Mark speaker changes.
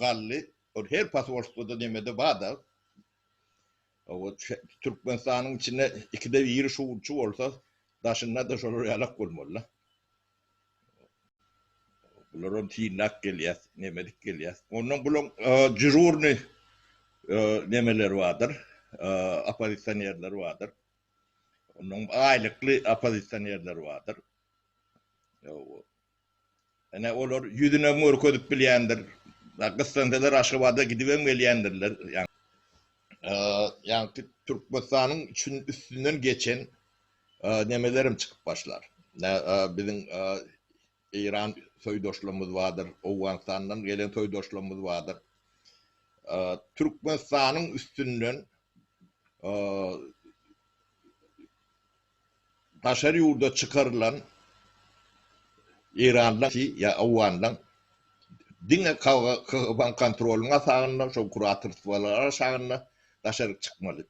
Speaker 1: galli. O her pasaportta nemede bada. O Türkmenistan'ın içinde ikide bir şuurçu olsa daşında da şolur yalak olmalı. Bunların tinak geliyor, nemedik geliyor. Onun bulun cirurni nemeler vardır. Apazisyaniyerler vardır. Onun aylıklı apazisyaniyerler vardır. Yani olur yüzüne mor koyup bileyendir. Kıstanteler aşağıda gidip geliyendirler. Yani Türkmenistan'ın üstünden geçen nemelerim çıkıp başlar. Bizim İran soydaşlığımız vardır. Afganistan'dan gelen soydaşlığımız vardır. Türkmenistan'ın üstünden taşar yurda çıkarılan İran'dan ya Afgan'dan dine kavga kontrolüne sağında, şu kuratırtıvalara sağında taşar çıkmalı.